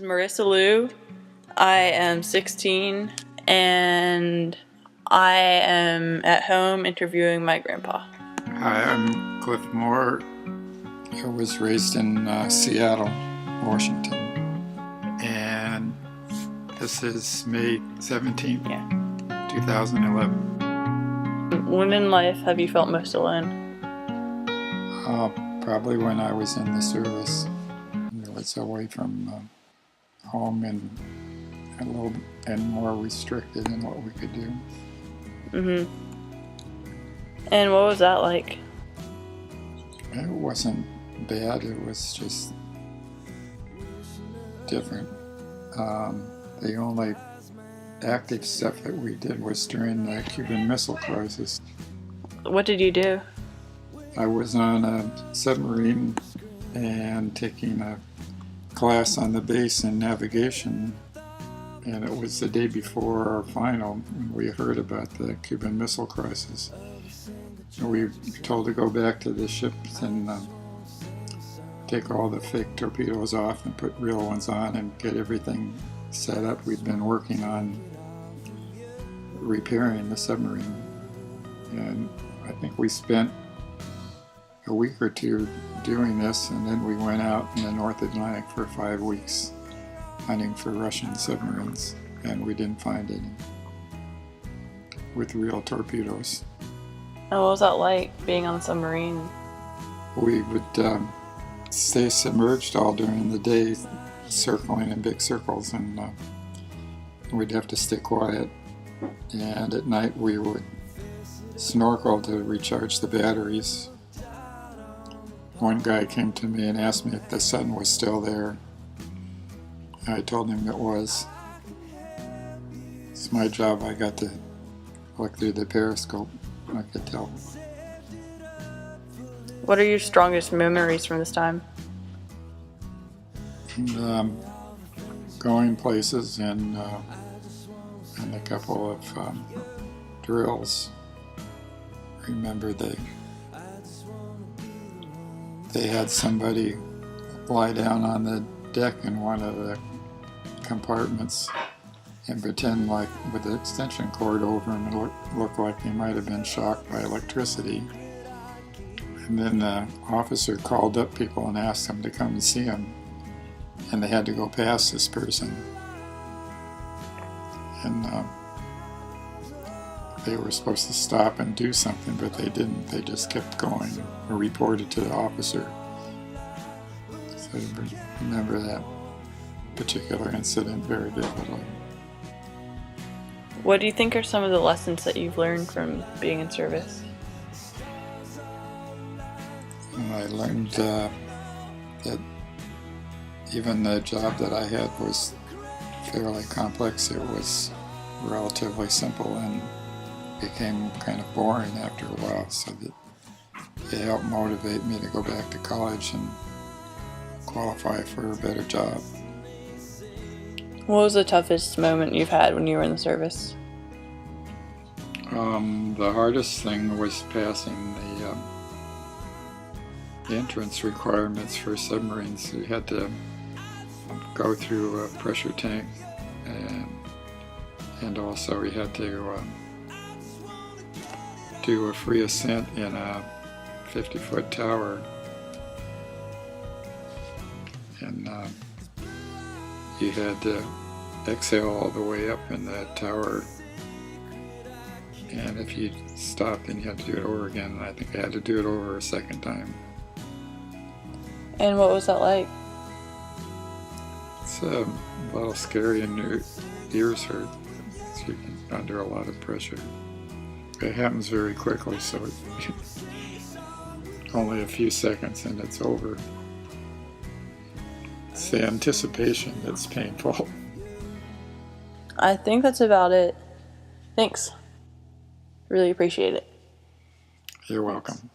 Marissa Liu. I am 16 and I am at home interviewing my grandpa. Hi, I'm Cliff Moore. I was raised in Seattle, Washington. And this is May 17th, 2011. When in life have you felt most alone? Probably when I was in the service. I was away from home and a little and more restricted in what we could do. Mm-hmm. And what was that like? It wasn't bad, it was just different. The only active stuff that we did was during the Cuban Missile Crisis. What did you do? I was on a submarine and taking a class on the base in navigation, and it was the day before our final when we heard about the Cuban Missile Crisis. We were told to go back to the ships and take all the fake torpedoes off and put real ones on and get everything set up. We'd been working on repairing the submarine, and I think we spent a week or two doing this, and then we went out in the North Atlantic for 5 weeks hunting for Russian submarines, and we didn't find any with real torpedoes. And what was that like, being on a submarine? We would stay submerged all during the day, circling in big circles, and we'd have to stay quiet. And at night we would snorkel to recharge the batteries. One guy came to me and asked me if the sun was still there. I told him it was. It's my job. I got to look through the periscope. I could tell. What are your strongest memories from this time? Going places and a couple of drills. I remember they had somebody lie down on the deck in one of the compartments and pretend like with the extension cord over him, it looked like he might have been shocked by electricity. And then the officer called up people and asked them to come and see him, and they had to go past this person. And they were supposed to stop and do something, but they didn't. They just kept going or reported to the officer. So I remember that particular incident very vividly. What do you think are some of the lessons that you've learned from being in service? I learned that even the job that I had was fairly complex. It was relatively simple and became kind of boring after a while, so that it helped motivate me to go back to college and qualify for a better job. What was the toughest moment you've had when you were in the service? The hardest thing was passing the entrance requirements for submarines. You had to go through a pressure tank, and also you had to do a free ascent in a 50-foot tower, and you had to exhale all the way up in that tower, and if you stopped then you had to do it over again, and I think I had to do it over a second time. And what was that like? It's a little scary and your ears hurt. So you're under a lot of pressure. It happens very quickly, so only a few seconds and it's over. It's the anticipation that's painful. I think that's about it. Thanks. Really appreciate it. You're welcome.